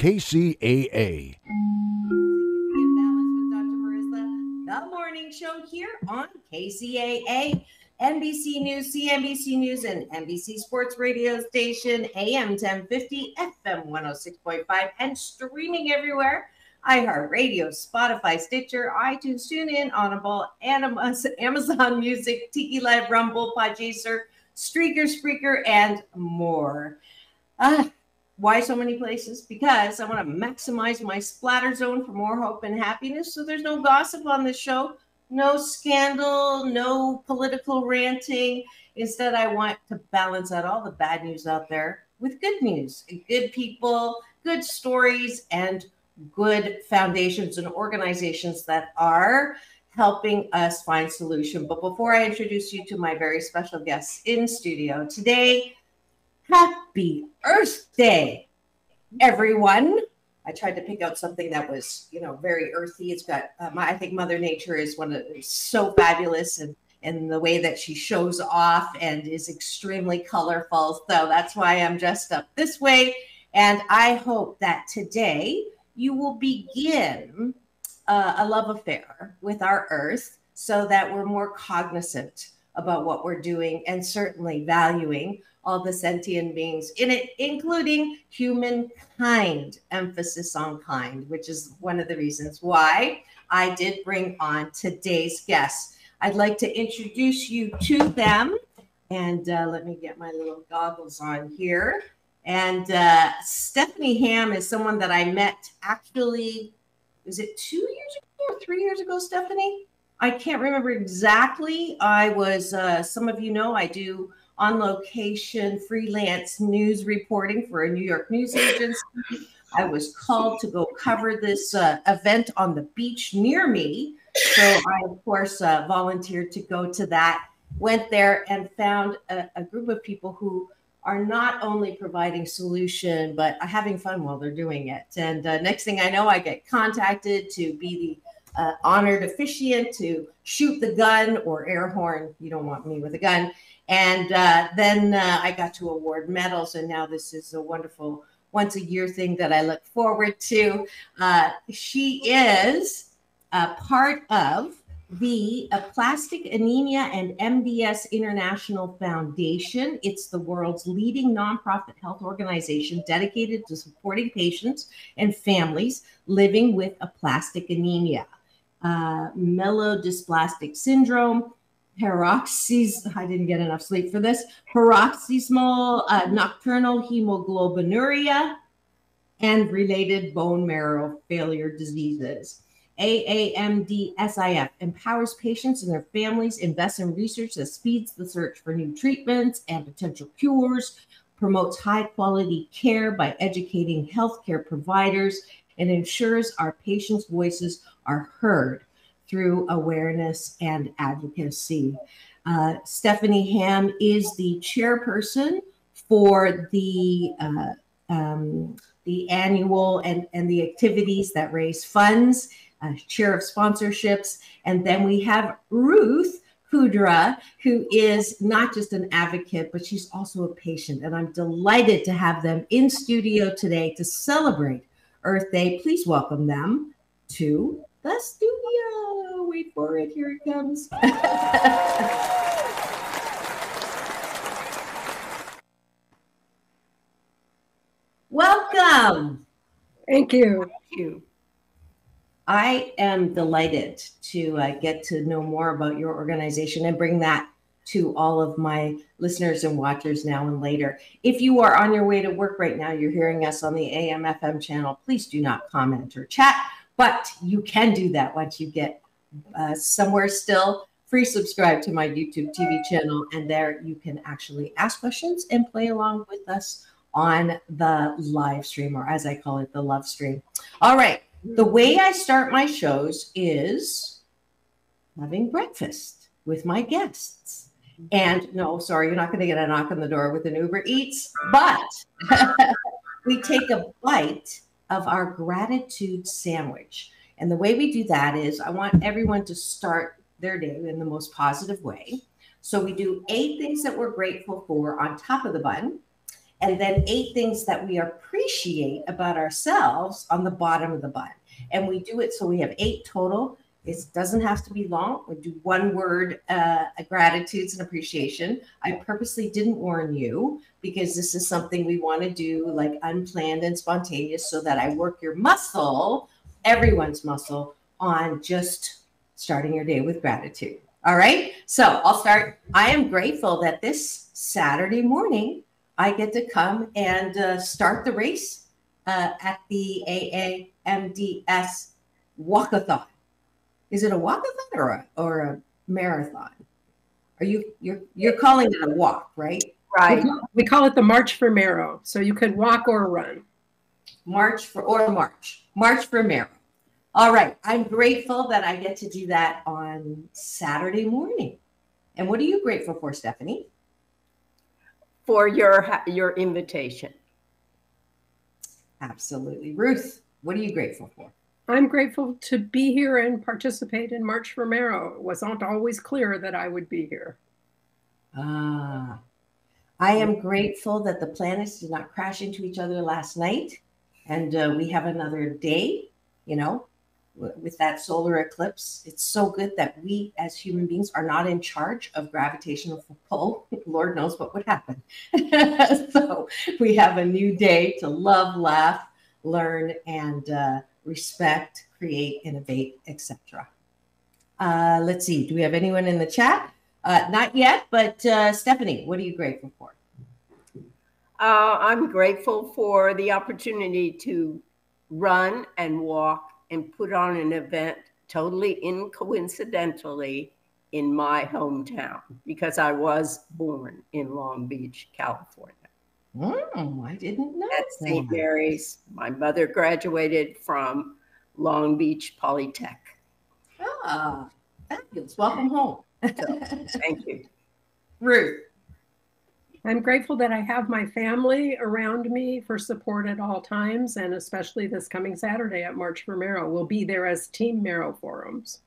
KCAA. In Balance with Dr. Marissa, the morning show here on KCAA, NBC News, CNBC News, and NBC Sports Radio Station, AM 1050, FM 106.5, and streaming everywhere. iHeartRadio, Spotify, Stitcher, iTunes, TuneIn, Audible, Amazon Music, Tiki Live, Rumble, Podchaser, Streaker, Spreaker, and more. Why so many places? Because I want to maximize my splatter zone for more hope and happiness. So there's no gossip on this show, no scandal, no political ranting. Instead, I want to balance out all the bad news out there with good news, good people, good stories, and good foundations and organizations that are helping us find solution. But before I introduce you to my very special guests in studio today, happy Earth Day, everyone. I tried to pick out something that was, very earthy. It's got, I think Mother Nature is so fabulous and the way that she shows off and is extremely colorful. So that's why I'm dressed up this way. And I hope that today you will begin a love affair with our Earth so that we're more cognizant about what we're doing and certainly valuing all the sentient beings in it, including humankind, emphasis on kind, which is one of the reasons why I did bring on today's guests. I'd like to introduce you to them. And let me get my little goggles on here. And Stephanie Ham is someone that I met actually, was it 2 years ago or 3 years ago, Stephanie? I can't remember exactly. I was, some of you know, I do on location freelance news reporting for a New York news agency. I was called to go cover this event on the beach near me. So I, of course, volunteered to go to that, went there and found a group of people who are not only providing solution, but having fun while they're doing it. And next thing I know, I get contacted to be the honored officiant to shoot the gun or air horn. You don't want me with a gun. And then I got to award medals. And now this is a wonderful once a year thing that I look forward to. She is part of the Aplastic Anemia and MDS International Foundation. It's the world's leading nonprofit health organization dedicated to supporting patients and families living with aplastic anemia, myelodysplastic syndrome, I didn't get enough sleep for this, paroxysmal nocturnal hemoglobinuria, and related bone marrow failure diseases. AAMDSIF empowers patients and their families, invests in research that speeds the search for new treatments and potential cures, promotes high-quality care by educating healthcare providers, and ensures our patients' voices are heard through awareness and advocacy. Stephanie Ham is the chairperson for the annual and the activities that raise funds, chair of sponsorships. And then we have Ruth Kudra, who is not just an advocate, but she's also a patient. And I'm delighted to have them in studio today to celebrate Earth Day. Please welcome them to the studio. Wait for it. Here it comes. Welcome. Thank you. Thank you. I am delighted to get to know more about your organization and bring that to all of my listeners and watchers now and later. If you are on your way to work right now, you're hearing us on the AM FM channel, please do not comment or chat, but you can do that once you get somewhere still. Free subscribe to my YouTube TV channel, and there you can actually ask questions and play along with us on the live stream, or as I call it, the love stream. All right. The way I start my shows is having breakfast with my guests. And no, sorry, you're not going to get a knock on the door with an Uber Eats, but we take a bite of our gratitude sandwich. And the way we do that is I want everyone to start their day in the most positive way. So we do 8 things that we're grateful for on top of the bun. and then 8 things that we appreciate about ourselves on the bottom of the bun. And we do it so we have 8 total. It doesn't have to be long. We do 1 word gratitudes and appreciation. I purposely didn't warn you because this is something we want to do like unplanned and spontaneous so that I work your muscle, everyone's muscle, on just starting your day with gratitude. All right. So I'll start. I am grateful that this Saturday morning I get to come and start the race at the AAMDS walkathon. Is it a walkathon or a marathon? You're calling it a walk, right? Right. We call it the March for Marrow. So you could walk or run. March for Marrow. All right. I'm grateful that I get to do that on Saturday morning. And what are you grateful for, Stephanie? For your invitation. Absolutely. Ruth, what are you grateful for? I'm grateful to be here and participate in March for Marrow. It wasn't always clear that I would be here. I am grateful that the planets did not crash into each other last night. And we have another day, with that solar eclipse. It's so good that we as human beings are not in charge of gravitational pull. Lord knows what would happen. So we have a new day to love, laugh, learn, and respect, create, innovate, etc. Let's see. Do we have anyone in the chat? Not yet, but Stephanie, what are you grateful for? I'm grateful for the opportunity to run and walk and put on an event totally coincidentally in my hometown because I was born in Long Beach, California. I didn't know at St. Mary's. My mother graduated from Long Beach Polytech. Fabulous. Welcome home. So, thank you. Ruth. I'm grateful that I have my family around me for support at all times, and especially this coming Saturday at March for Marrow. We'll be there as Team Marrow Forums.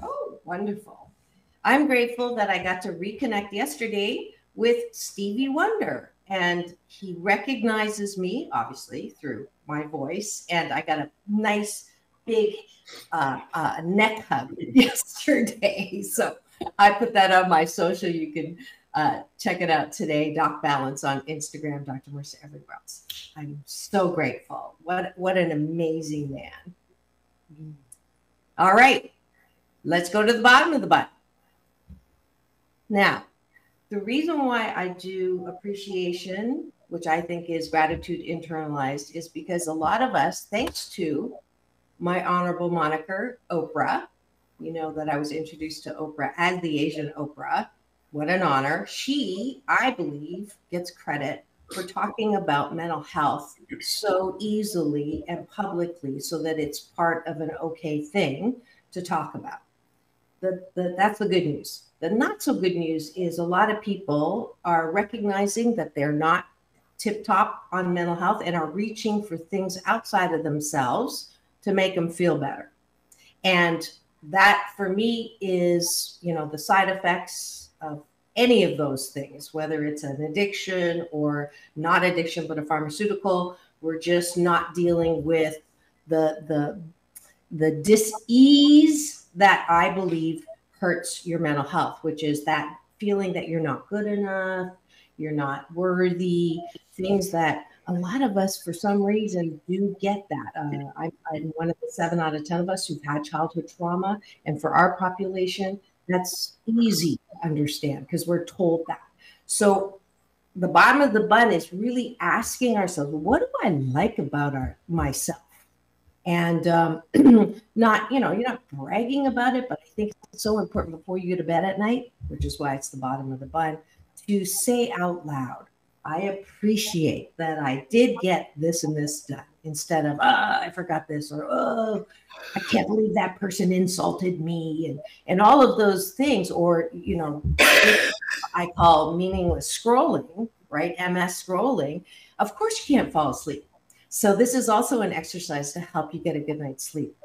Oh, wonderful. I'm grateful that I got to reconnect yesterday with Stevie Wonder, and he recognizes me, obviously, through my voice, and I got a nice big neck hug yesterday. So I put that on my social. You can check it out today. Doc Balance on Instagram, Dr Marissa everywhere else. I'm so grateful. What an amazing man. All right, let's go to the bottom of the button. Now, the reason why I do appreciation, which I think is gratitude internalized, is because a lot of us, thanks to my honorable moniker, Oprah, you know that I was introduced to Oprah as the Asian Oprah. What an honor. She, I believe, gets credit for talking about mental health so easily and publicly so that it's part of an okay thing to talk about. That's the good news. The not so good news is a lot of people are recognizing that they're not tip-top on mental health and are reaching for things outside of themselves to make them feel better. And that for me is, the side effects of any of those things, whether it's an addiction or not addiction, but a pharmaceutical. We're just not dealing with the dis-ease that I believe hurts your mental health, which is that feeling that you're not good enough, you're not worthy, things that a lot of us, for some reason, do get that. I'm one of the 7 out of 10 of us who've had childhood trauma. And for our population, that's easy to understand because we're told that. So the bottom of the bun is really asking ourselves, what do I like about myself? And not, you're not bragging about it, but I think it's so important before you go to bed at night, which is why it's the bottom of the bun, to say out loud, I appreciate that I did get this and this done, instead of, I forgot this, or, I can't believe that person insulted me, and all of those things, or, I call meaningless scrolling, right? MS scrolling. Of course you can't fall asleep. So this is also an exercise to help you get a good night's sleep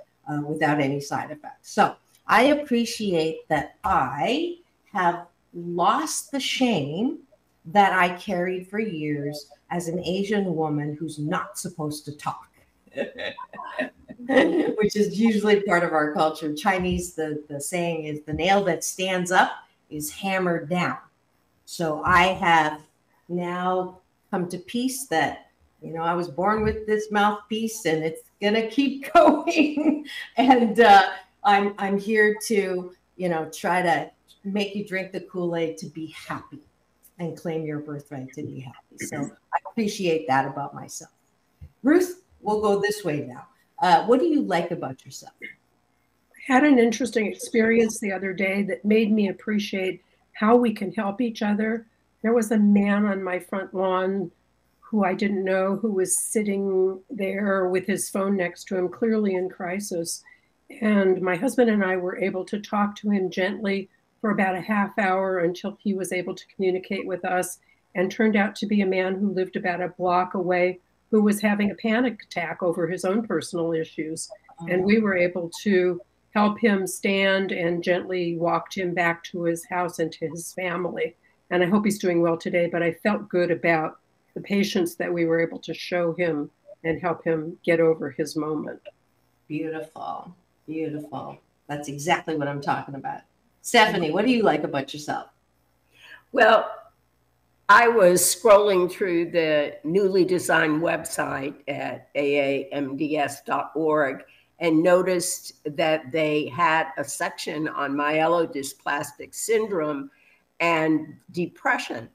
without any side effects. So I appreciate that I have lost the shame that I carried for years as an Asian woman who's not supposed to talk. Which is usually part of our culture. Chinese, the saying is the nail that stands up is hammered down. So I have now come to peace that, you know, I was born with this mouthpiece and it's gonna keep going. And I'm here to, you know, try to make you drink the Kool-Aid to be happy and claim your birthright to be happy. So I appreciate that about myself. Ruth, we'll go this way now. What do you like about yourself? I had an interesting experience the other day that made me appreciate how we can help each other. There was a man on my front lawn who I didn't know, who was sitting there with his phone next to him, clearly in crisis. And my husband and I were able to talk to him gently for about a half hour until he was able to communicate with us, and turned out to be a man who lived about a block away, who was having a panic attack over his own personal issues. And we were able to help him stand and gently walked him back to his house and to his family. And I hope he's doing well today, but I felt good about the patience that we were able to show him and help him get over his moment. Beautiful, beautiful. That's exactly what I'm talking about. Stephanie, what do you like about yourself? Well, I was scrolling through the newly designed website at aamds.org and noticed that they had a section on myelodysplastic syndrome and depression.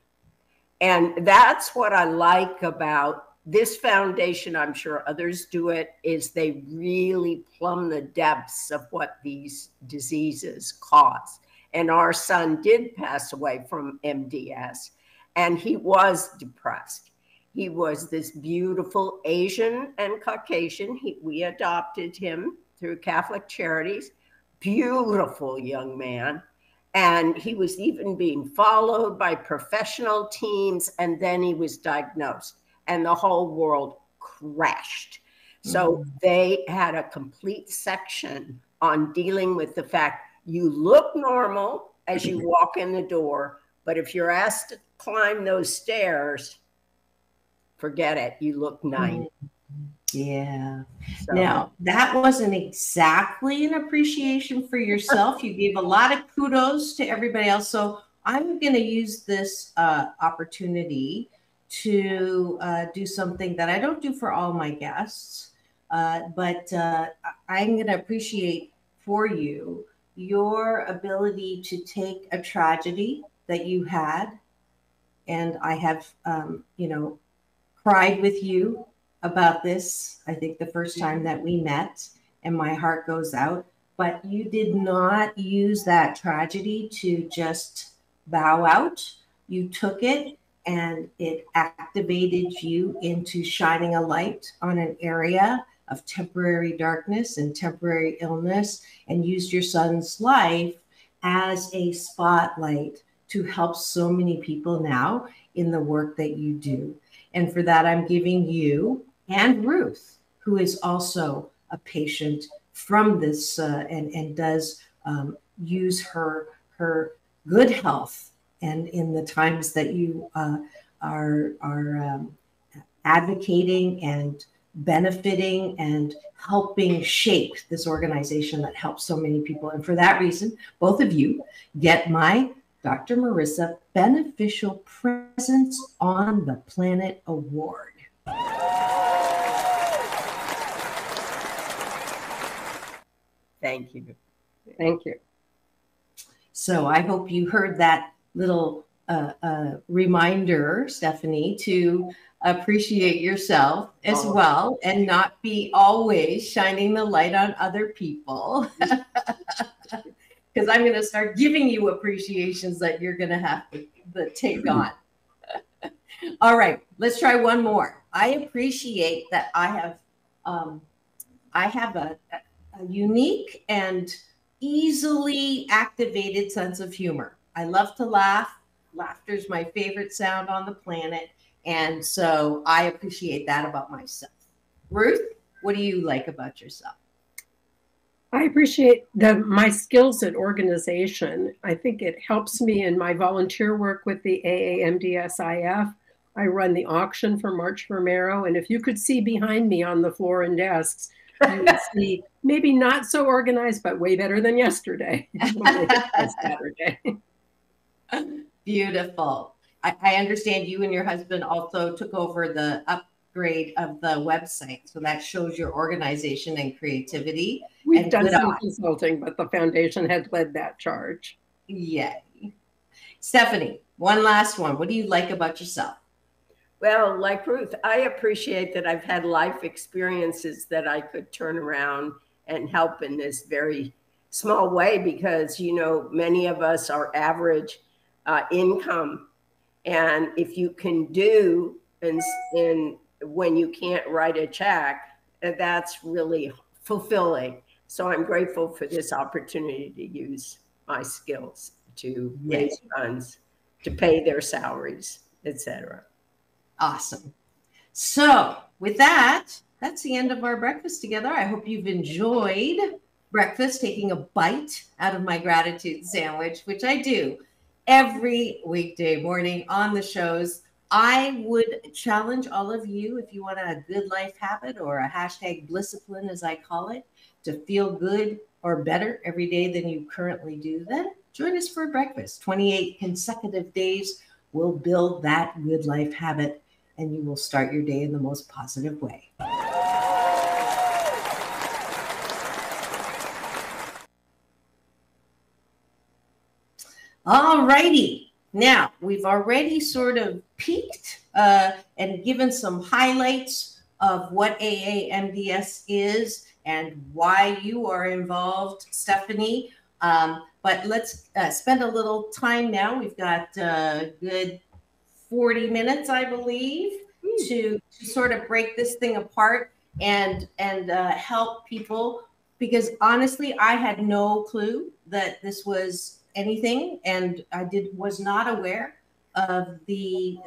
And that's what I like about this foundation. I'm sure others do it, is they really plumb the depths of what these diseases cause. And our son did pass away from MDS, and he was depressed. He was this beautiful Asian and Caucasian. We adopted him through Catholic Charities. Beautiful young man. And he was even being followed by professional teams, and then he was diagnosed, and the whole world crashed. So they had a complete section on dealing with the fact you look normal as you walk in the door, but if you're asked to climb those stairs, forget it. You look 90. Yeah. So. Now, that wasn't exactly an appreciation for yourself. You gave a lot of kudos to everybody else. So I'm going to use this opportunity to do something that I don't do for all my guests, but I'm going to appreciate for you your ability to take a tragedy that you had, and I have, you know, cried with you about this, I think the first time that we met, and my heart goes out, but you did not use that tragedy to just bow out. You took it and it activated you into shining a light on an area of temporary darkness and temporary illness, and used your son's life as a spotlight to help so many people now in the work that you do. And for that, I'm giving you and Ruth, who is also a patient from this and does use her good health, and in the times that you are advocating and benefiting and helping shape this organization that helps so many people. And for that reason, both of you get my Dr. Marissa Beneficial Presence on the Planet Award. Thank you. Thank you. So I hope you heard that little reminder, Stephanie, to appreciate yourself as well and not be always shining the light on other people. Because I'm going to start giving you appreciations that you're going to have to take on. All right, let's try one more. I appreciate that I have a unique and easily activated sense of humor. I love to laugh. Laughter is my favorite sound on the planet. And so I appreciate that about myself. Ruth, what do you like about yourself? I appreciate my skills at organization. I think it helps me in my volunteer work with the AAMDSIF. I run the auction for March for Marrow. And if you could see behind me on the floor and desks, you would see maybe not so organized, but way better than yesterday. Saturday. Beautiful. I understand you and your husband also took over the upgrade of the website. So that shows your organization and creativity. We've done some consulting, but the foundation had led that charge. Yay. Stephanie, one last one. What do you like about yourself? Well, like Ruth, I appreciate that I've had life experiences that I could turn around and help in this very small way, because, you know, many of us are average income. And if you can do, and when you can't write a check, that's really fulfilling. So I'm grateful for this opportunity to use my skills to raise funds, to pay their salaries, etc. Awesome. So with that, that's the end of our breakfast together. I hope you've enjoyed breakfast, taking a bite out of my gratitude sandwich, which I do every weekday morning on the shows. I would challenge all of you, if you want a good life habit or a hashtag Blisscipline, as I call it, to feel good or better every day than you currently do, then join us for breakfast. 28 consecutive days will build that good life habit, and you will start your day in the most positive way. All righty. Now, we've already sort of peeked and given some highlights of what AAMDS is and why you are involved, Stephanie. But let's spend a little time now. We've got a good 40 minutes, I believe, to sort of break this thing apart and help people. Because honestly, I had no clue that this was anything, and I was not aware of the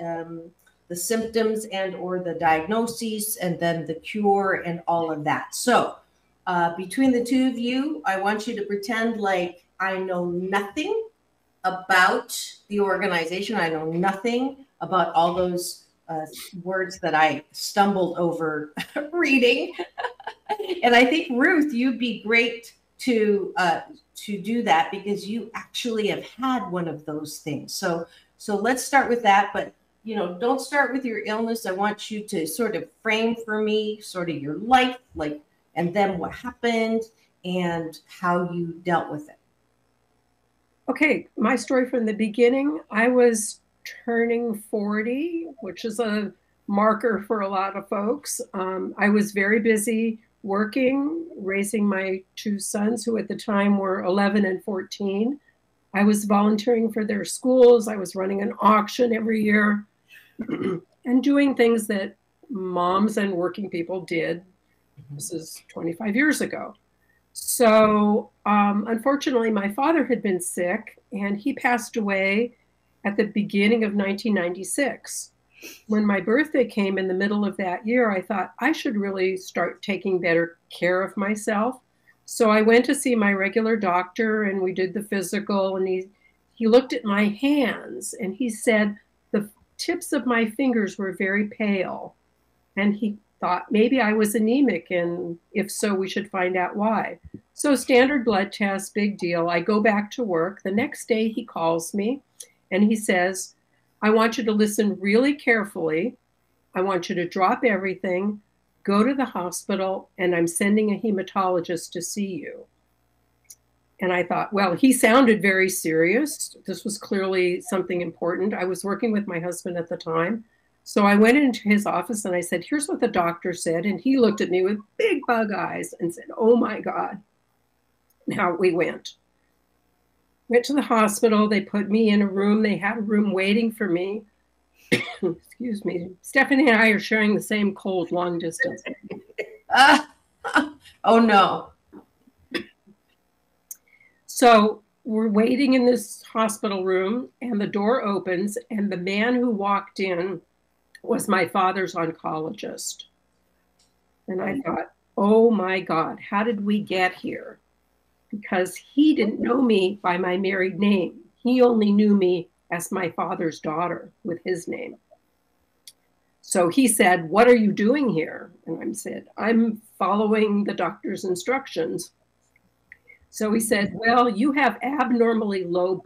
symptoms and or the diagnoses and then the cure and all of that. So between the two of you, I want you to pretend like I know nothing about the organization. I know nothing about all those words that I stumbled over reading. And I think, Ruth, you'd be great to do that, because you actually have had one of those things. So let's start with that. But, you know, don't start with your illness. I want you to sort of frame for me sort of your life, like, and then what happened and how you dealt with it. Okay, my story from the beginning. I was turning 40, which is a marker for a lot of folks. I was very busy working, raising my two sons, who at the time were 11 and 14. I was volunteering for their schools. I was running an auction every year and doing things that moms and working people did. This is 25 years ago. So unfortunately, my father had been sick, and he passed away at the beginning of 1996. When my birthday came in the middle of that year, I thought I should really start taking better care of myself. So I went to see my regular doctor, and we did the physical, and he looked at my hands, and he said the tips of my fingers were very pale. And he thought maybe I was anemic, and if so, we should find out why. So standard blood test, big deal. I go back to work. The next day he calls me and he says, I want you to listen really carefully. I want you to drop everything, go to the hospital, and I'm sending a hematologist to see you. And I thought, well, he sounded very serious. This was clearly something important. I was working with my husband at the time. So I went into his office and I said, here's what the doctor said. And he looked at me with big bug eyes and said, oh my God. Now we went to the hospital. They put me in a room. They had a room waiting for me. Excuse me. Stephanie and I are sharing the same cold long distance. Oh no. So we're waiting in this hospital room, and the door opens, and the man who walked in was my father's oncologist. And I thought, oh my God, how did we get here? Because he didn't know me by my married name. He only knew me as my father's daughter with his name. So he said, "What are you doing here?" And I said, "I'm following the doctor's instructions." So he said, "Well, you have abnormally low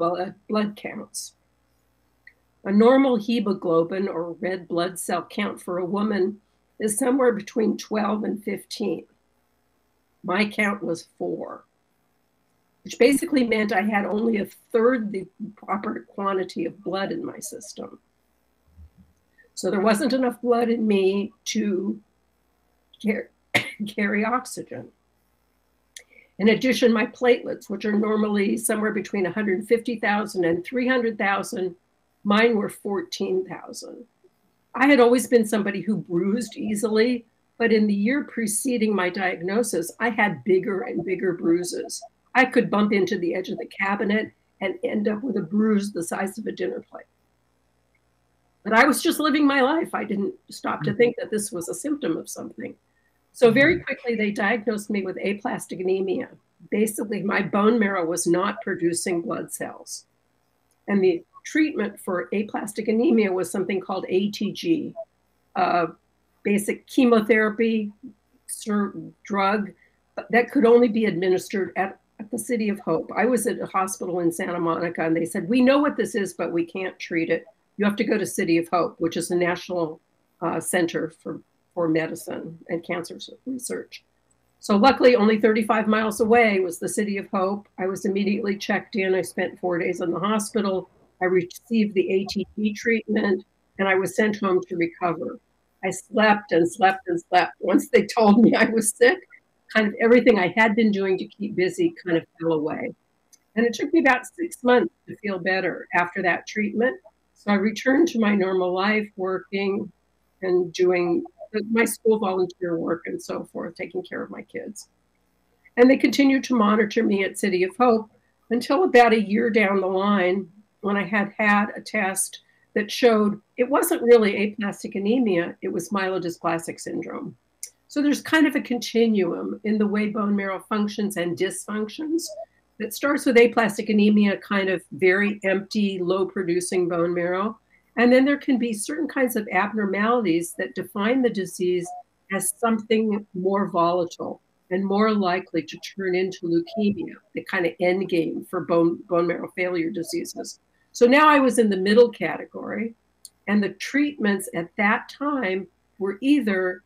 blood counts. A normal hemoglobin, or red blood cell count for a woman, is somewhere between 12 and 15. My count was 4, which basically meant I had only a third the proper quantity of blood in my system. So there wasn't enough blood in me to carry oxygen. In addition, my platelets, which are normally somewhere between 150,000 and 300,000, mine were 14,000. I had always been somebody who bruised easily, but in the year preceding my diagnosis, I had bigger and bigger bruises. I could bump into the edge of the cabinet and end up with a bruise the size of a dinner plate. But I was just living my life. I didn't stop to think that this was a symptom of something. So very quickly, they diagnosed me with aplastic anemia. Basically, my bone marrow was not producing blood cells. And the treatment for aplastic anemia was something called ATG, basic chemotherapy drug that could only be administered at the City of Hope. I was at a hospital in Santa Monica, and they said, "We know what this is, but we can't treat it. You have to go to City of Hope," which is a national center for medicine and cancer research. So luckily, only 35 miles away was the City of Hope. I was immediately checked in. I spent 4 days in the hospital. I received the ATG treatment, and I was sent home to recover. I slept and slept and slept. Once they told me I was sick, kind of everything I had been doing to keep busy kind of fell away. And it took me about 6 months to feel better after that treatment. So I returned to my normal life, working and doing my school volunteer work and so forth, taking care of my kids. And they continued to monitor me at City of Hope until about a year down the line, when I had a test that showed it wasn't really aplastic anemia, it was myelodysplastic syndrome. So there's kind of a continuum in the way bone marrow functions and dysfunctions that starts with aplastic anemia, kind of very empty, low producing bone marrow. And then there can be certain kinds of abnormalities that define the disease as something more volatile and more likely to turn into leukemia, the kind of end game for bone marrow failure diseases. So now I was in the middle category, and the treatments at that time were either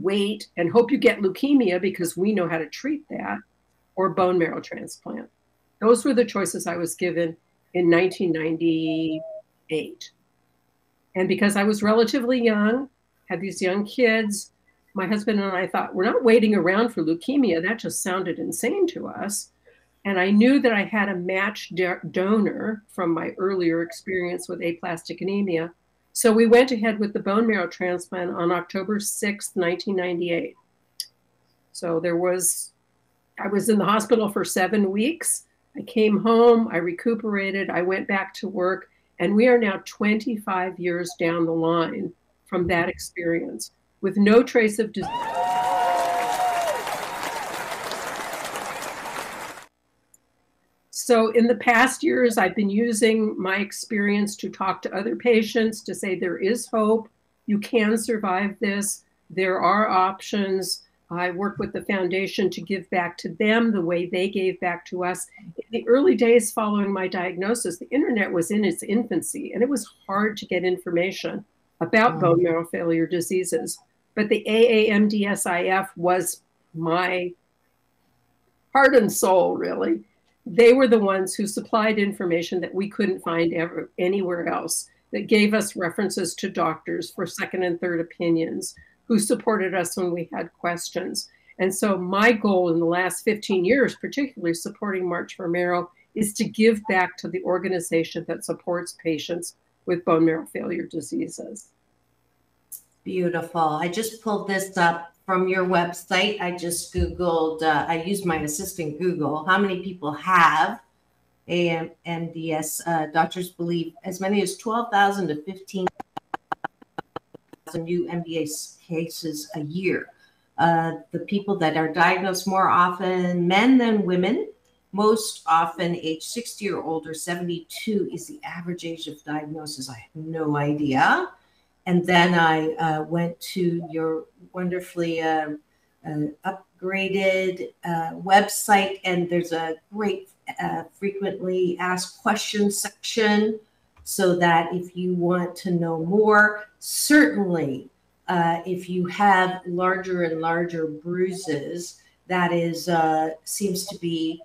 wait and hope you get leukemia because we know how to treat that, or bone marrow transplant. Those were the choices I was given in 1998. And because I was relatively young, had these young kids, my husband and I thought, we're not waiting around for leukemia. That just sounded insane to us. And I knew that I had a matched donor from my earlier experience with aplastic anemia. So we went ahead with the bone marrow transplant on October 6th, 1998. So I was in the hospital for 7 weeks. I came home, I recuperated, I went back to work, and we are now 25 years down the line from that experience with no trace of disease. So in the past years, I've been using my experience to talk to other patients to say there is hope. You can survive this. There are options. I work with the foundation to give back to them the way they gave back to us. In the early days following my diagnosis, the internet was in its infancy, and it was hard to get information about bone marrow failure diseases. But the AAMDSIF was my heart and soul, really. They were the ones who supplied information that we couldn't find anywhere else, that gave us references to doctors for second and third opinions, who supported us when we had questions. And so my goal in the last 15 years, particularly supporting March for Marrow, is to give back to the organization that supports patients with bone marrow failure diseases. Beautiful. I just pulled this up from your website. I just Googled, I used my assistant Google, how many people have AMDS. Doctors believe as many as 12,000 to 15,000 new MDS cases a year. The people that are diagnosed more often, men than women, most often age 60 or older. 72 is the average age of diagnosis. I have no idea. And then I went to your wonderfully upgraded website, and there's a great frequently asked questions section, so that if you want to know more, certainly if you have larger and larger bruises, that is seems to be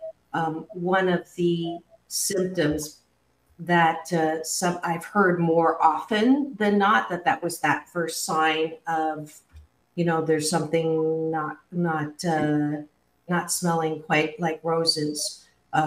one of the symptoms that some I've heard more often than not, that was that first sign of, there's something not smelling quite like roses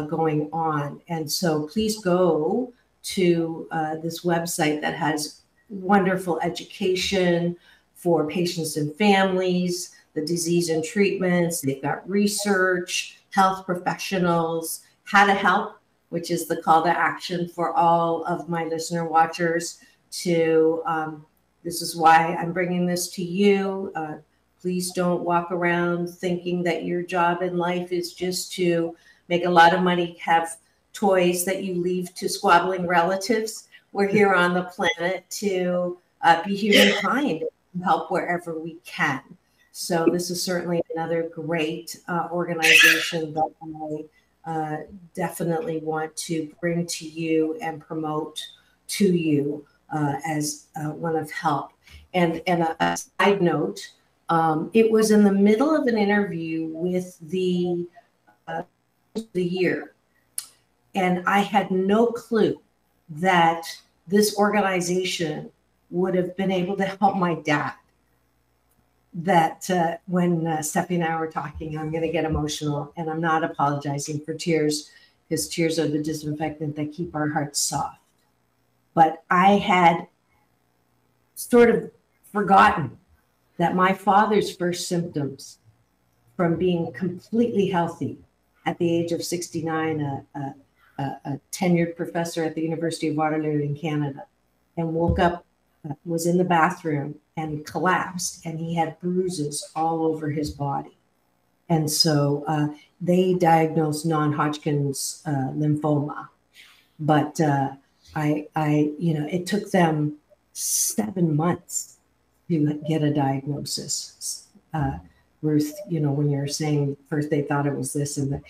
going on. And so please go to this website that has wonderful education for patients and families, the disease and treatments. They've got research, health professionals, how to help, which is the call to action for all of my listener watchers to, this is why I'm bringing this to you. Please don't walk around thinking that your job in life is just to make a lot of money, have toys that you leave to squabbling relatives. We're here on the planet to be humankind and help wherever we can. So this is certainly another great organization that I definitely want to bring to you and promote to you as one of help. And a side note, it was in the middle of an interview with the year, and I had no clue that this organization would have been able to help my dad. That when Steffi and I were talking, I'm going to get emotional, and I'm not apologizing for tears, because tears are the disinfectant that keep our hearts soft. But I had sort of forgotten that my father's first symptoms from being completely healthy at the age of 69, a tenured professor at the University of Waterloo in Canada, and woke up, was in the bathroom and collapsed, and he had bruises all over his body. And so they diagnosed non-Hodgkin's lymphoma, but it took them 7 months to get a diagnosis. Ruth, when you're saying first they thought it was this and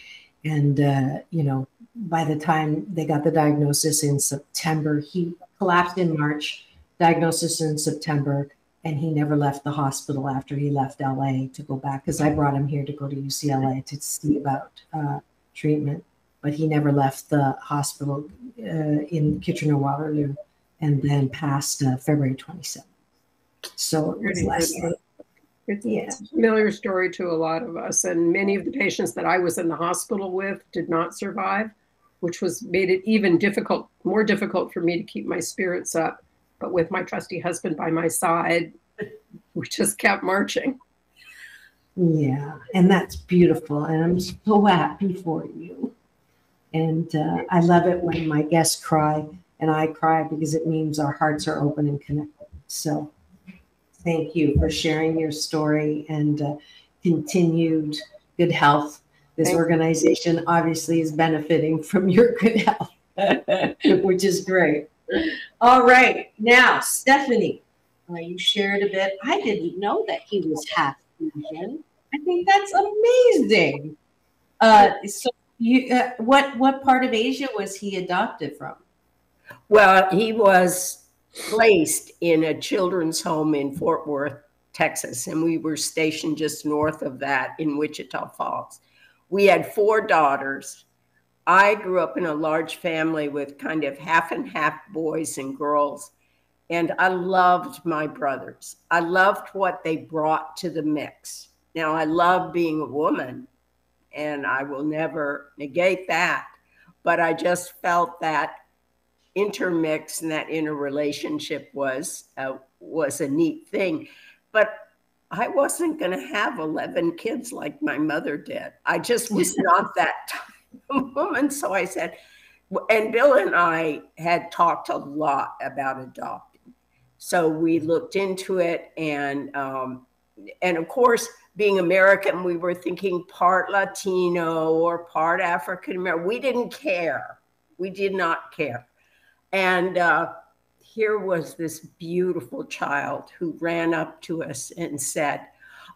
by the time they got the diagnosis in September, he collapsed in March, diagnosis in September, and he never left the hospital after he left LA to go back, because I brought him here to go to UCLA to see about treatment, but he never left the hospital in Kitchener-Waterloo, and then passed February 27th. So it was less than. It's a familiar story to a lot of us, and many of the patients that I was in the hospital with did not survive, which made it even more difficult for me to keep my spirits up. But with my trusty husband by my side, we just kept marching. Yeah, and that's beautiful, and I'm so happy for you. And I love it when my guests cry, and I cry, because it means our hearts are open and connected. So thank you for sharing your story, and continued good health. This organization obviously is benefiting from your good health, which is great. All right. Now, Stephanie, you shared a bit. I didn't know that he was half Asian. I think that's amazing. So what part of Asia was he adopted from? Well, he was placed in a children's home in Fort Worth, Texas, and we were stationed just north of that in Wichita Falls. We had 4 daughters. I grew up in a large family with kind of half and half boys and girls, and I loved my brothers. I loved what they brought to the mix. Now, I love being a woman, and I will never negate that, but I just felt that intermix and that interrelationship was a neat thing. But I wasn't going to have 11 kids like my mother did. I just was not that type of woman. So I said, and Bill and I had talked a lot about adopting. So we looked into it, and of course, being American, we were thinking part Latino or part African American. We didn't care. We did not care. And here was this beautiful child who ran up to us and said,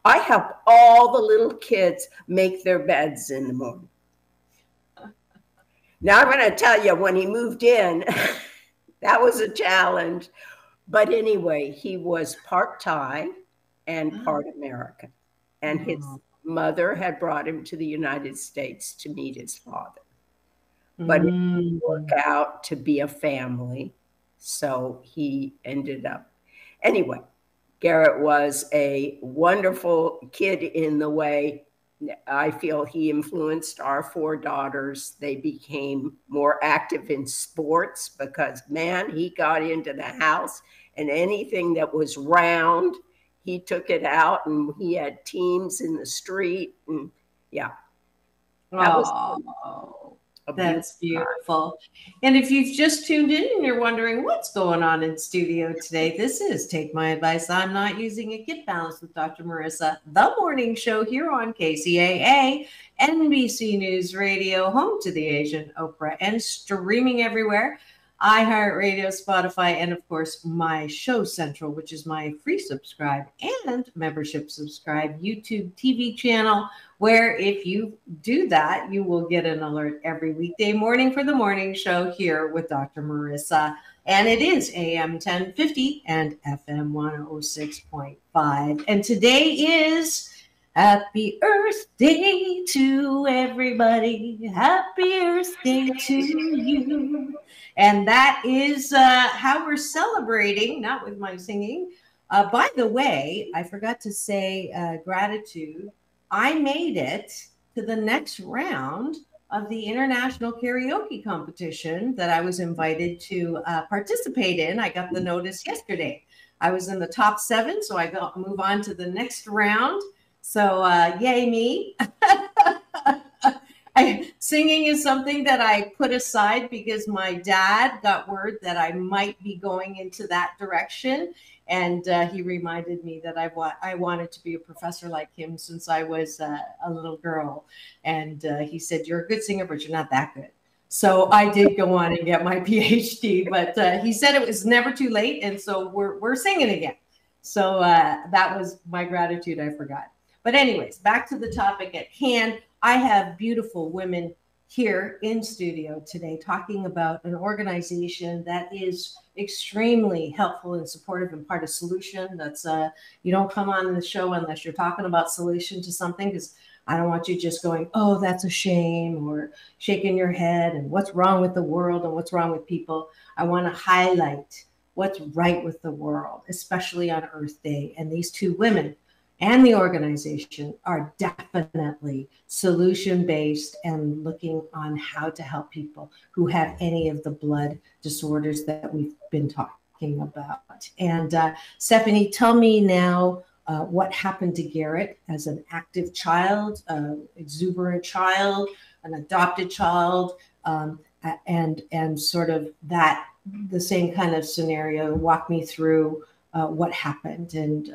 I help all the little kids make their beds in the morning. Now I'm going to tell you, when he moved in, that was a challenge. But anyway, he was part Thai and part American. And his mother had brought him to the United States to meet his father. But it didn't work out to be a family. So he ended up. Anyway, Garrett was a wonderful kid in the way I feel he influenced our 4 daughters. They became more active in sports because, man, he got into the house and anything that was round, he took it out, and he had teams in the street. And yeah, that was that's beautiful. And if you've just tuned in and you're wondering what's going on in studio today, this is Take My Advice. I'm Not Using It. Get Balanced with Dr. Marissa, the morning show here on KCAA, NBC News Radio, home to the Asian Oprah, and streaming everywhere. iHeartRadio, Spotify, and of course, my Show Central, which is my free subscribe and membership subscribe YouTube TV channel, where if you do that, you will get an alert every weekday morning for the morning show here with Dr. Marissa. And it is AM 1050 and FM 106.5. And today is Happy Earth Day to everybody. Happy Earth Day to you. And that is how we're celebrating, not with my singing. By the way, I forgot to say gratitude. I made it to the next round of the international karaoke competition that I was invited to participate in. I got the notice yesterday. I was in the top 7, so I got move on to the next round. So yay me. Singing is something that I put aside because my dad got word that I might be going into that direction. And he reminded me that I wanted to be a professor like him since I was a little girl. And he said, you're a good singer, but you're not that good. So I did go on and get my PhD, but he said it was never too late. And so we're singing again. So that was my gratitude. I forgot. But anyways, back to the topic at hand. I have beautiful women here in studio today talking about an organization that is extremely helpful and supportive and part of solution. That's you don't come on the show unless you're talking about solution to something, because I don't want you just going, oh, that's a shame, or shaking your head and what's wrong with the world and what's wrong with people. I want to highlight what's right with the world, especially on Earth Day. And these 2 women and the organization are definitely solution-based and looking on how to help people who have any of the blood disorders that we've been talking about. And Stephanie, tell me now what happened to Garrett as an active child, exuberant child, an adopted child, and sort of that, the same kind of scenario. Walk me through what happened and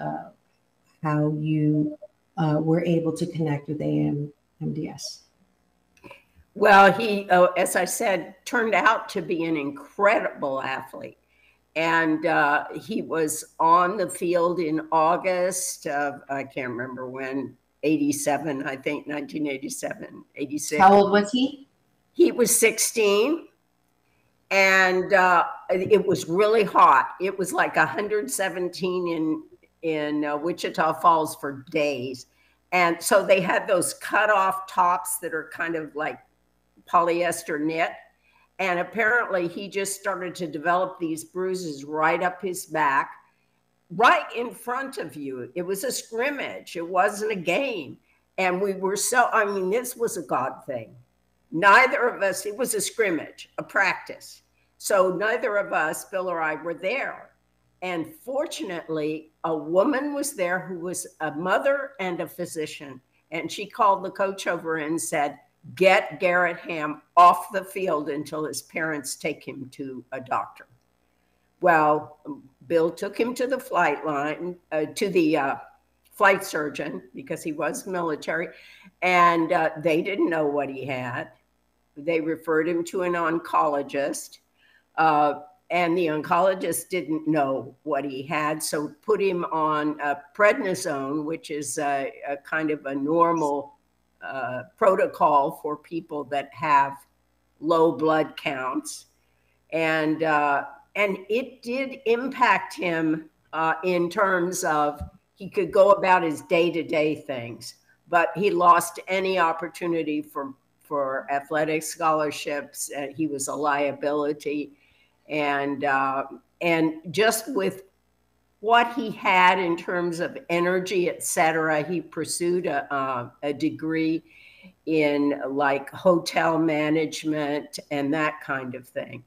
how you were able to connect with AMDS. Well, he, as I said, turned out to be an incredible athlete. And he was on the field in August of, I can't remember when, 87, I think, 1987, 86. How old was he? He was 16. And it was really hot. It was like 117 in Wichita Falls for days. And so they had those cut off tops that are kind of like polyester knit. And apparently he just started to develop these bruises right up his back, right in front of you. It was a scrimmage. It wasn't a game. And we were so, I mean, this was a God thing. Neither of us, it was a scrimmage, a practice. So neither of us, Bill or I, were there. And fortunately, a woman was there who was a mother and a physician. And she called the coach over and said, get Garrett Ham off the field until his parents take him to a doctor. Well, Bill took him to the flight line, to the flight surgeon, because he was military. And they didn't know what he had. They referred him to an oncologist. and the oncologist didn't know what he had, so put him on prednisone, which is a kind of a normal protocol for people that have low blood counts. And it did impact him in terms of he could go about his day-to-day things, but he lost any opportunity for athletic scholarships. He was a liability. And just with what he had in terms of energy, et cetera, he pursued a degree in like hotel management and that kind of thing.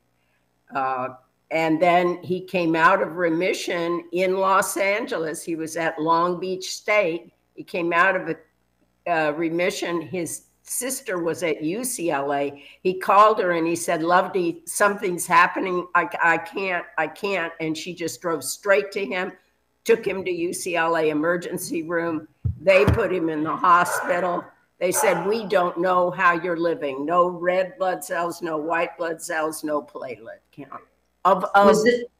And then he came out of remission in Los Angeles. He was at Long Beach State. He came out of a remission. His sister was at UCLA. He called her and he said, "Lovely, something's happening. I can't. And she just drove straight to him, took him to UCLA emergency room. They put him in the hospital. They said, "We don't know how you're living. No red blood cells, no white blood cells, no platelet count." Was it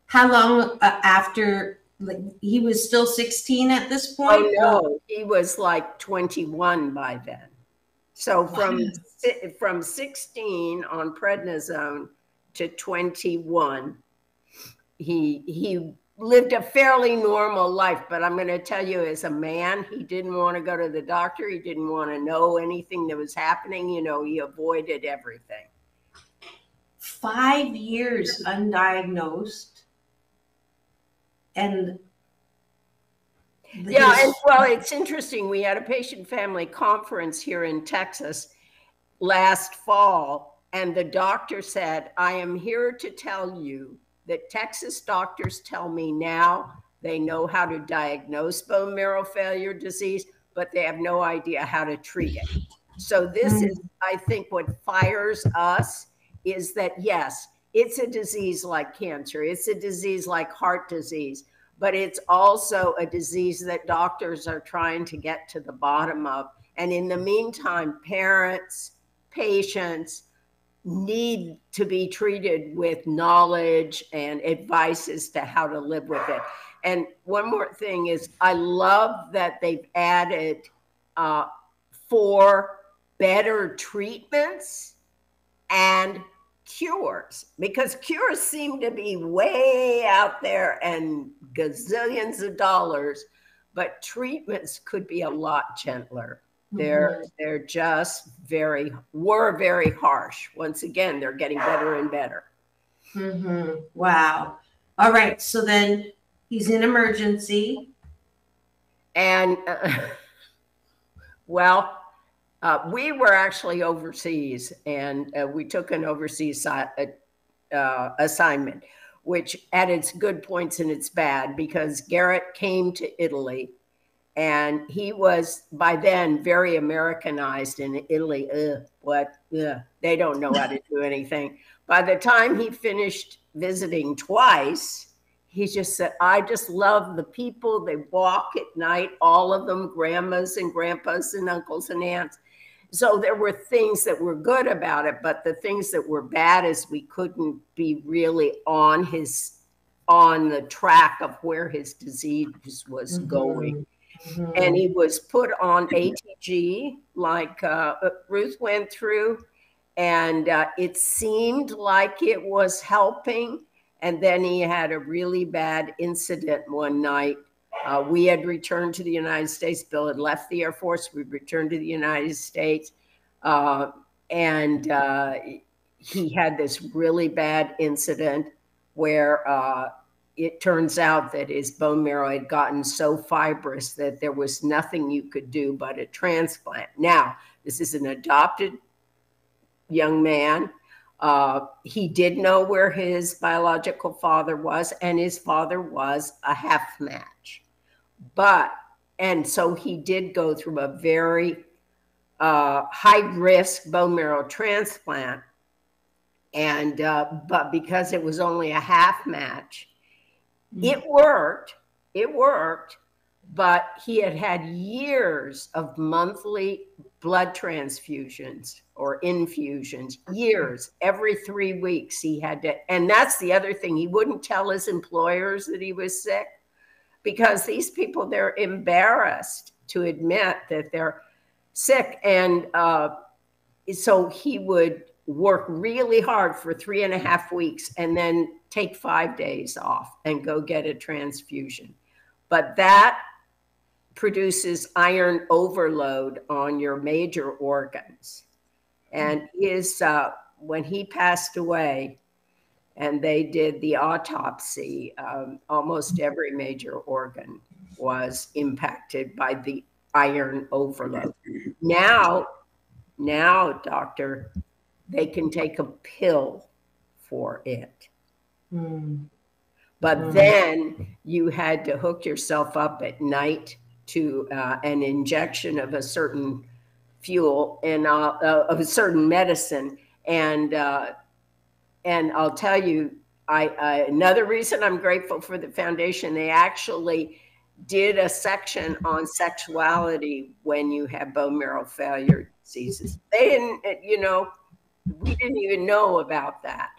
how long after? Like, he was still 16 at this point? Oh no, he was like 21 by then. So from 16 on prednisone to 21, he lived a fairly normal life. But I'm going to tell you, as a man, he didn't want to go to the doctor. He didn't want to know anything that was happening. You know, he avoided everything. 5 years undiagnosed. And yeah, and well, it's interesting. We had a patient family conference here in Texas last fall, and the doctor said, "I am here to tell you that Texas doctors tell me now they know how to diagnose bone marrow failure disease, but they have no idea how to treat it." So this is, I think, what fires us is that, yes, it's a disease like cancer. It's a disease like heart disease, but it's also a disease that doctors are trying to get to the bottom of. And in the meantime, parents, patients need to be treated with knowledge and advice as to how to live with it. And one more thing is, I love that they've added 4 better treatments and cures, because cures seem to be way out there and gazillions of dollars, but treatments could be a lot gentler. They're just were very harsh. Once again, they're getting better and better. Wow. All right. So then he's in emergency. And well, we were actually overseas, and we took an overseas assignment, which had its good points and its bad, because Garrett came to Italy, and he was by then very Americanized in Italy. They don't know how to do anything. By the time he finished visiting twice, he just said, "I just love the people. They walk at night, all of them, grandmas and grandpas and uncles and aunts." So there were things that were good about it, but the things that were bad is we couldn't be really on the track of where his disease was going. And he was put on ATG, like Ruth went through, and it seemed like it was helping. And then he had a really bad incident one night. We had returned to the United States. Bill had left the Air Force. We returned to the United States. And he had this really bad incident where it turns out that his bone marrow had gotten so fibrous that there was nothing you could do but a transplant. Now, this is an adopted young man. He did know where his biological father was, and his father was a half match. And so he did go through a very high risk bone marrow transplant. And, but because it was only a half match, it worked, but he had had years of monthly blood transfusions or infusions, years. Every 3 weeks he had to, and that's the other thing. He wouldn't tell his employers that he was sick because these people, they're embarrassed to admit that they're sick. And so he would work really hard for 3.5 weeks and then take 5 days off and go get a transfusion. But that produces iron overload on your major organs. And his, when he passed away and they did the autopsy, almost every major organ was impacted by the iron overload. Now, doctor, they can take a pill for it. But then you had to hook yourself up at night to an injection of a certain fuel and of a certain medicine. And I'll tell you, another reason I'm grateful for the foundation, they actually did a section on sexuality when you have bone marrow failure diseases. They didn't, we didn't even know about that.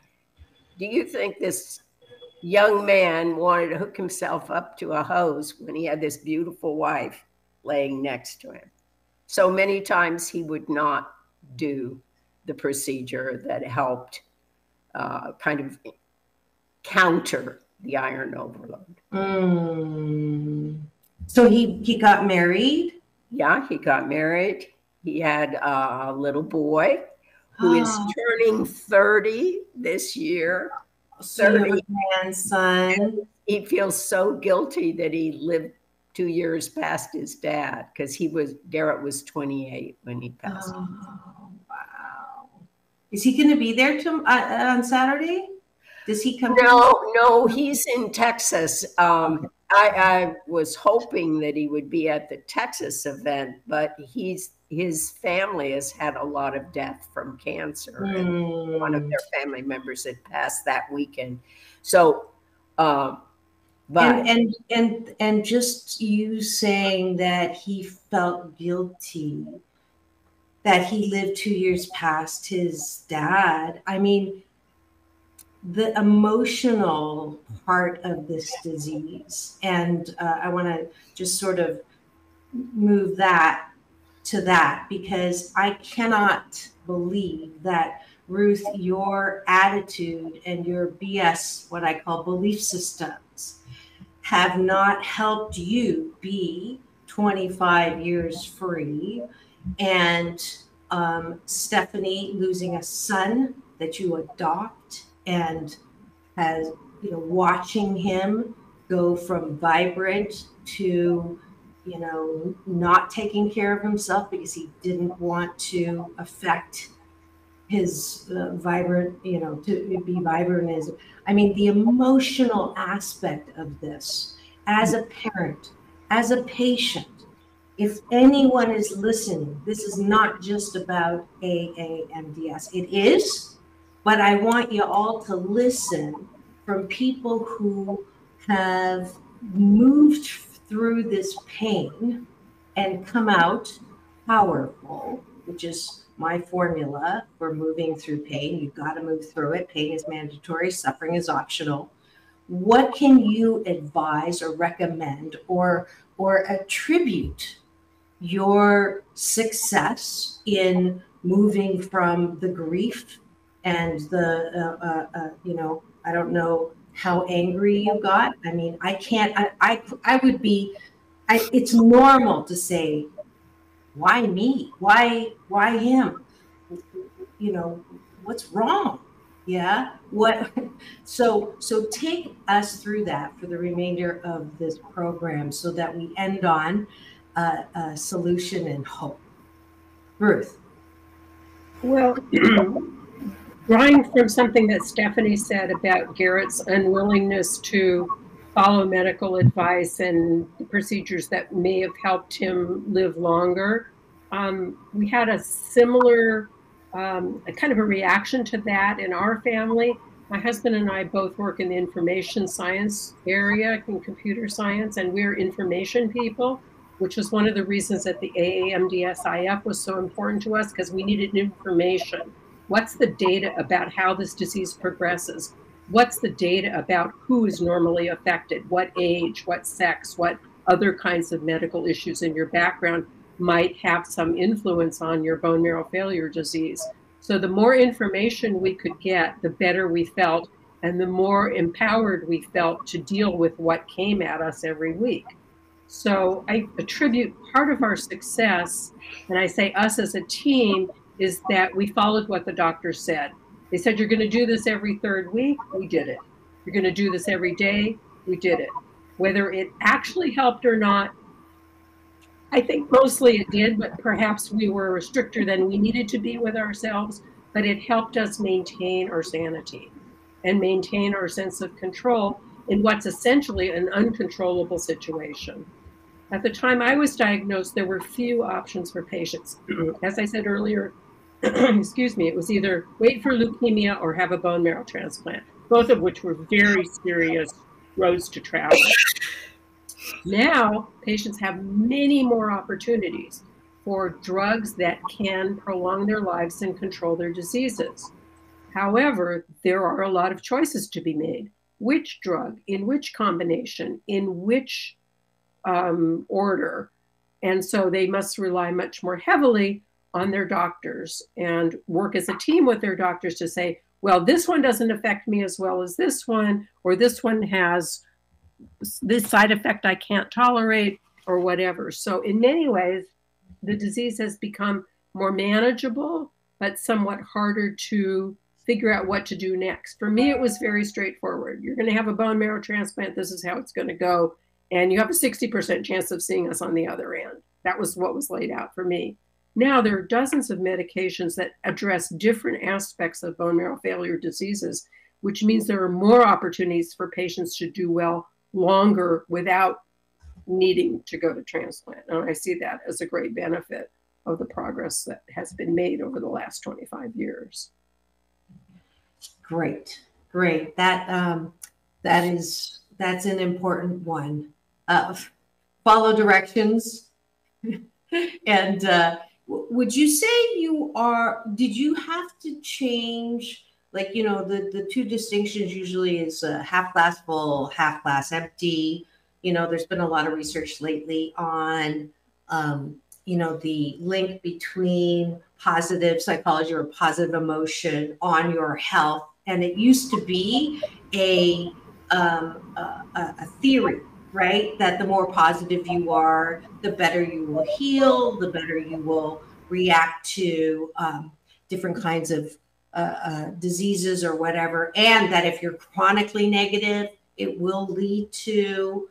Do you think this young man wanted to hook himself up to a hose when he had this beautiful wife laying next to him? So many times he would not do the procedure that helped kind of counter the iron overload. So he got married? Yeah, he got married. He had a little boy who is turning 30 this year. 30 grandson. He feels so guilty that he lived 2 years past his dad because Garrett was 28 when he passed. Oh, wow. Is he going to be there on Saturday? Does he come? No, he's in Texas. I was hoping that he would be at the Texas event, but his family has had a lot of death from cancer. And one of their family members had passed that weekend. So, but and just you saying that he felt guilty that he lived 2 years past his dad. I mean, the emotional part of this disease, and I want to just sort of move that to that, because I cannot believe that, Ruth, your attitude and your BS, what I call belief systems, have not helped you be 25 years free, and Stephanie losing a son that you adopt, and has, watching him go from vibrant to, not taking care of himself because he didn't want to affect his vibrant, to be vibrant. I mean, the emotional aspect of this, as a parent, as a patient, if anyone is listening, this is not just about AAMDS. It is, but I want you all to listen from people who have moved through this pain and come out powerful, which is my formula for moving through pain. You've got to move through it. Pain is mandatory. Suffering is optional. What can you advise or recommend or attribute your success in moving from the grief and the, I don't know how angry you got. I mean, I can't, I would be, it's normal to say, why me? Why him? What's wrong? Yeah. So take us through that for the remainder of this program so that we end on a solution and hope. Ruth. Well, drawing from something that Stephanie said about Garrett's unwillingness to follow medical advice and procedures that may have helped him live longer, we had a similar kind of a reaction to that in our family. My husband and I both work in the information science area, in computer science, and we're information people, which was one of the reasons that the AAMDSIF was so important to us, because we needed information. What's the data about how this disease progresses? What's the data about who is normally affected? What age, what sex, what other kinds of medical issues in your background might have some influence on your bone marrow failure disease? So the more information we could get, the better we felt, and the more empowered we felt to deal with what came at us every week. So I attribute part of our success, and I say us as a team, is that we followed what the doctor said. They said, you're going to do this every third week. We did it. You're going to do this every day. We did it. Whether it actually helped or not, I think mostly it did, but perhaps we were stricter than we needed to be with ourselves, but it helped us maintain our sanity and maintain our sense of control in what's essentially an uncontrollable situation. At the time I was diagnosed, there were few options for patients. As I said earlier, excuse me, it was either wait for leukemia or have a bone marrow transplant, both of which were very serious roads to travel. Now, patients have many more opportunities for drugs that can prolong their lives and control their diseases. However, there are a lot of choices to be made. Which drug, in which combination, in which order? And so they must rely much more heavily on their doctors and work as a team with their doctors to say, well, this one doesn't affect me as well as this one, or this one has this side effect I can't tolerate, or whatever. So in many ways, the disease has become more manageable, but somewhat harder to figure out what to do next. For me, it was very straightforward. You're going to have a bone marrow transplant. This is how it's going to go. And you have a 60% chance of seeing us on the other end. That was what was laid out for me. Now there are dozens of medications that address different aspects of bone marrow failure diseases, which means there are more opportunities for patients to do well longer without needing to go to transplant. And I see that as a great benefit of the progress that has been made over the last 25 years. Great. That's an important one. Follow directions. And would you say did you have to change, like, the two distinctions usually is half glass full, half glass empty. There's been a lot of research lately on, the link between positive psychology or positive emotion on your health. And it used to be a theory, right? That the more positive you are, the better you will heal, the better you will react to different kinds of diseases or whatever. And that if you're chronically negative, it will lead to,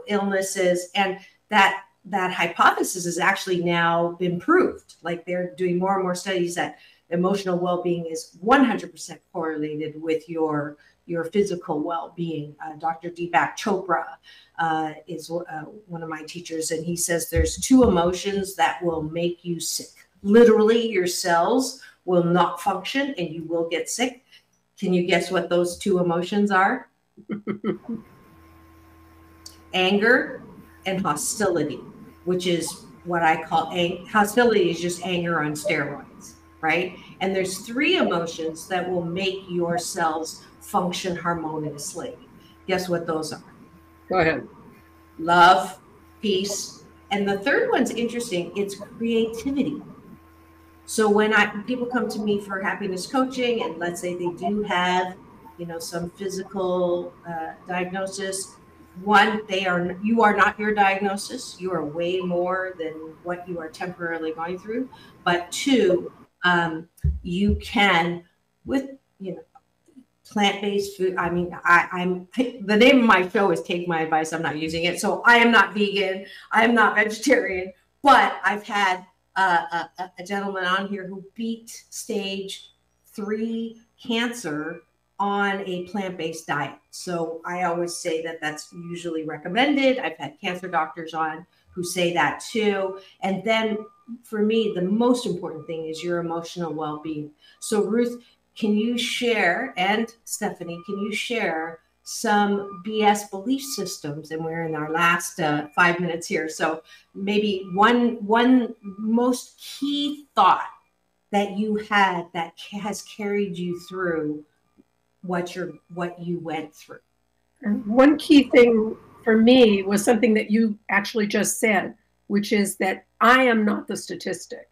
illnesses. And that hypothesis has actually now been proved. Like, they're doing more and more studies that emotional well-being is 100% correlated with your physical well-being. Dr. Deepak Chopra is one of my teachers, and he says there's two emotions that will make you sick. Literally, your cells will not function and you will get sick. Can you guess what those two emotions are? Anger and hostility, which is what I call hostility is just anger on steroids, right? And there's three emotions that will make your cells function harmoniously. Guess what those are? Go ahead. Love, peace, and the third one's interesting. It's creativity. So when people come to me for happiness coaching, and let's say they do have, some physical diagnosis. One, you are not your diagnosis. You are way more than what you are temporarily going through. But two, you can, with plant-based food. I mean, I'm the name of my show is Take My Advice. I'm not using it, so I am not vegan. I am not vegetarian. But I've had a gentleman on here who beat stage 3 cancer on a plant-based diet. So I always say that that's usually recommended. I've had cancer doctors on who say that too. And then for me, the most important thing is your emotional well-being. So Ruth, can you share, and Stephanie, can you share some BS belief systems? And we're in our last 5 minutes here. So maybe one most key thought that you had that has carried you through what you went through. And one key thing for me was something that you actually just said, which is that I am not the statistic.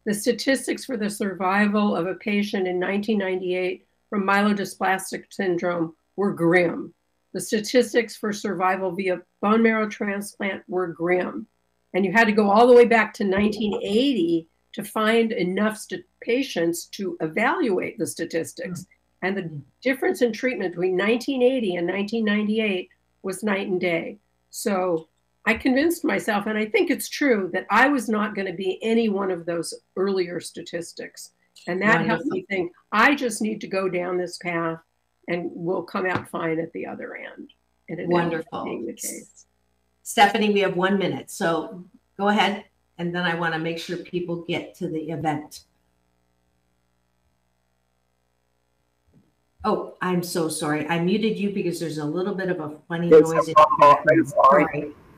The statistics for the survival of a patient in 1998 from myelodysplastic syndrome were grim. The statistics for survival via bone marrow transplant were grim. And you had to go all the way back to 1980 to find enough patients to evaluate the statistics. And the difference in treatment between 1980 and 1998 was night and day. So I convinced myself, and I think it's true, that I was not going to be any one of those earlier statistics. And that helped me think, I just need to go down this path and we'll come out fine at the other end. And it ended up being the case. Stephanie, we have 1 minute. So go ahead. And then I want to make sure people get to the event. Oh, I'm so sorry. I muted you because there's a little bit of a funny noise.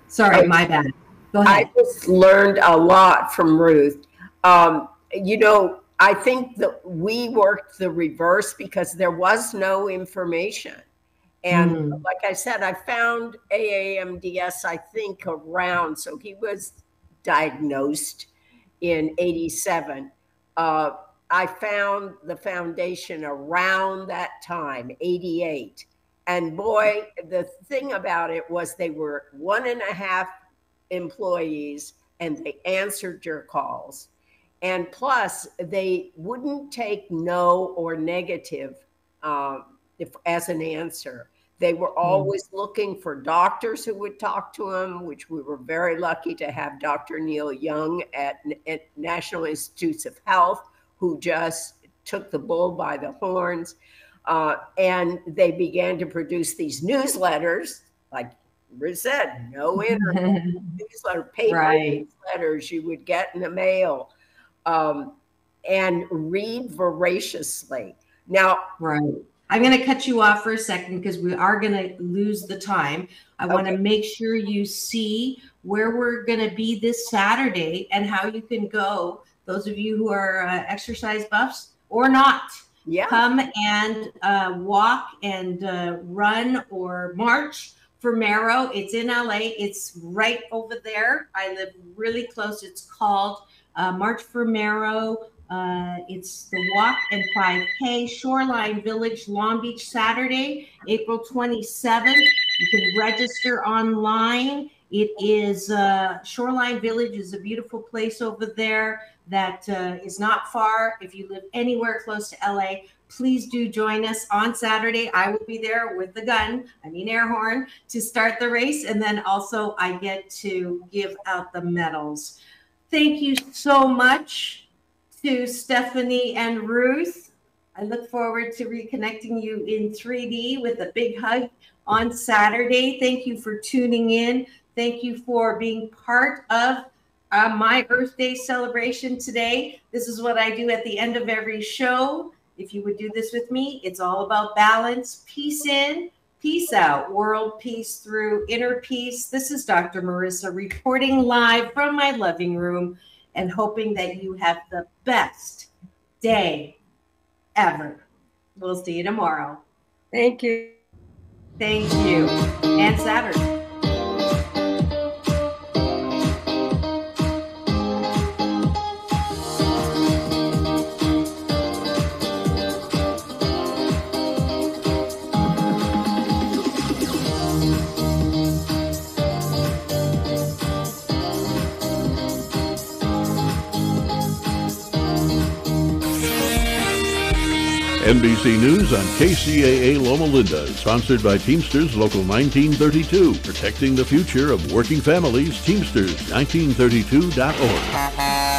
Sorry, my bad. Go ahead. I just learned a lot from Ruth. You know, I think that we worked the reverse because there was no information. And like I said, I found AAMDS, I think, around, so he was diagnosed in 87. I found the foundation around that time, 88. And boy, the thing about it was they were 1.5 employees and they answered your calls. And plus, they wouldn't take no or negative as an answer. They were always looking for doctors who would talk to them, which we were very lucky to have Dr. Neil Young at National Institutes of Health, who just took the bull by the horns. And they began to produce these newsletters, like Riz said, no internet, newsletter, paper newsletters you would get in the mail, and read voraciously. Now, I'm going to cut you off for a second because we are going to lose the time. I want to make sure you see where we're going to be this Saturday and how you can go. Those of you who are exercise buffs or not, come and walk and run or march for Marrow. It's in LA. It's right over there. I live really close. It's called March for Marrow. It's the walk and 5K, Shoreline Village, Long Beach, Saturday, April 27th. You can register online. It is Shoreline Village is a beautiful place over there that is not far. If you live anywhere close to LA, please do join us on Saturday. I will be there with the gun, air horn, to start the race. And then also I get to give out the medals. Thank you so much to Stephanie and Ruth. I look forward to reconnecting you in 3D with a big hug on Saturday. Thank you for tuning in. Thank you for being part of my Earth Day celebration today. This is what I do at the end of every show. If you would do this with me, it's all about balance, peace in, peace out, world peace through inner peace. This is Dr. Marissa reporting live from my living room and hoping that you have the best day ever. We'll see you tomorrow. Thank you. Thank you. And Saturday. NBC News on KCAA Loma Linda is sponsored by Teamsters Local 1932, protecting the future of working families, Teamsters1932.org.